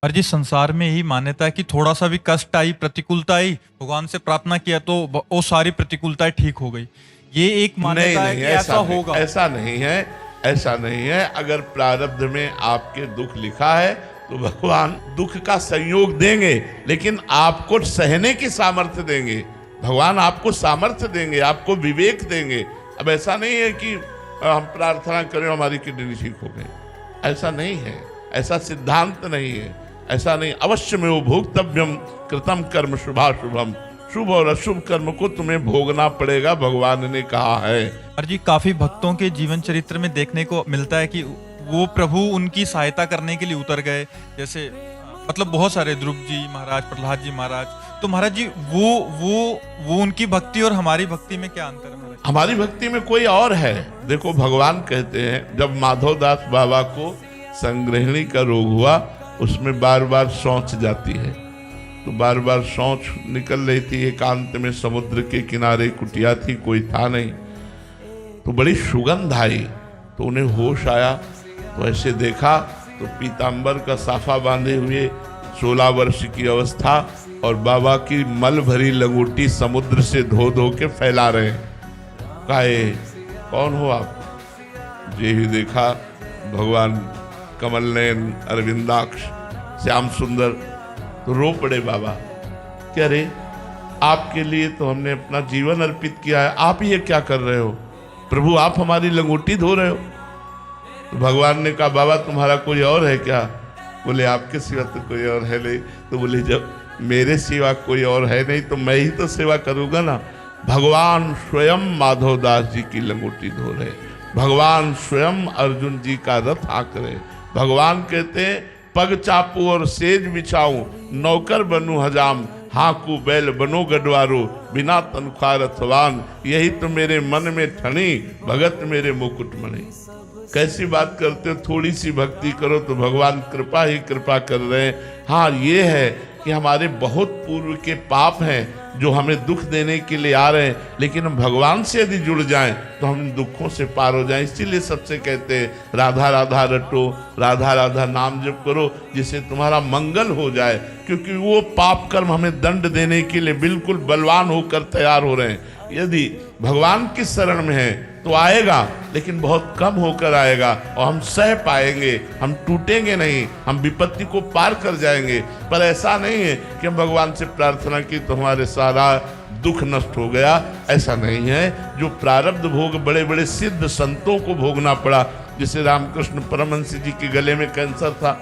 और जिस संसार में यही मान्यता है कि थोड़ा सा भी कष्ट आई, प्रतिकूलता आई, भगवान से प्रार्थना किया तो वो सारी प्रतिकूलताएं ठीक हो गई। ये एक नहीं मान्यता है नहीं, कि ऐसा होगा। ऐसा नहीं है, ऐसा नहीं है। अगर प्रारब्ध में आपके दुख लिखा है तो भगवान दुख का संयोग देंगे, लेकिन आपको सहने की सामर्थ्य देंगे। भगवान आपको सामर्थ्य देंगे, आपको विवेक देंगे। अब ऐसा नहीं है कि हम प्रार्थना करें हमारी किडनी ठीक हो गई, ऐसा नहीं है, ऐसा सिद्धांत नहीं है, ऐसा नहीं। अवश्य में वो भोक्तव्यम कृतम कर्म शुभाशुभम, शुभ और अशुभ कर्म को तुम्हें भोगना पड़ेगा, भगवान ने कहा है। और जी काफी भक्तों के जीवन चरित्र में देखने को मिलता है कि वो प्रभु उनकी सहायता करने के लिए उतर गए। जैसे मतलब बहुत सारे ध्रुव जी महाराज, प्रहलाद जी महाराज। तो महाराज जी वो उनकी भक्ति और हमारी भक्ति में क्या अंतर है महाराज? हमारी भक्ति में कोई और है। देखो भगवान कहते हैं, जब माधवदास बाबा को संग्रहणी का रोग हुआ, उसमें बार बार शौच जाती है, तो बार बार शौच निकल रही थी। एकांत में समुद्र के किनारे कुटिया थी, कोई था नहीं, तो बड़ी सुगंध आई, तो उन्हें होश आया। तो ऐसे देखा तो पीतांबर का साफा बांधे हुए 16 वर्ष की अवस्था और बाबा की मल भरी लंगोटी समुद्र से धो धो के फैला रहे। कहे कौन हो आप? ये ही देखा भगवान कमल नयन, अरविंदाक्ष, श्याम सुंदर। तो रो पड़े बाबा, क्या रे, आपके लिए तो हमने अपना जीवन अर्पित किया है, आप ये क्या कर रहे हो? प्रभु आप हमारी लंगोटी धो रहे हो। तो भगवान ने कहा बाबा तुम्हारा कोई और है क्या? बोले आपके सिवा तो कोई और है नहीं। तो बोले जब मेरे सिवा कोई और है नहीं तो मैं ही तो सेवा करूंगा ना। भगवान स्वयं माधवदास जी की लंगोटी धो रहे, भगवान स्वयं अर्जुन जी का रथ हाँक रहे। भगवान कहते हैं पग चापू और सेज बिछाऊं, नौकर बनूं हजाम, हाँकू बैल बनो गडवारो, बिना तनख्वाह रथवान, यही तो मेरे मन में ठनी, भगत मेरे मुकुट मणि। कैसी बात करते हो, थोड़ी सी भक्ति करो तो भगवान कृपा ही कृपा कर रहे हैं। हाँ ये है कि हमारे बहुत पूर्व के पाप हैं जो हमें दुख देने के लिए आ रहे हैं, लेकिन हम भगवान से यदि जुड़ जाएं तो हम दुखों से पार हो जाएं। इसीलिए सबसे कहते हैं राधा राधा रटो, राधा राधा नाम जप करो, जिससे तुम्हारा मंगल हो जाए। क्योंकि वो पाप कर्म हमें दंड देने के लिए बिल्कुल बलवान होकर तैयार हो रहे हैं। यदि भगवान की शरण में है तो आएगा, लेकिन बहुत कम होकर आएगा और हम सह पाएंगे, हम टूटेंगे नहीं, हम विपत्ति को पार कर जाएंगे। पर ऐसा नहीं है कि हम भगवान से प्रार्थना की तो हमारे सारा दुख नष्ट हो गया, ऐसा नहीं है। जो प्रारब्ध भोग बड़े बड़े सिद्ध संतों को भोगना पड़ा, जैसे रामकृष्ण परमहंस जी के गले में कैंसर था,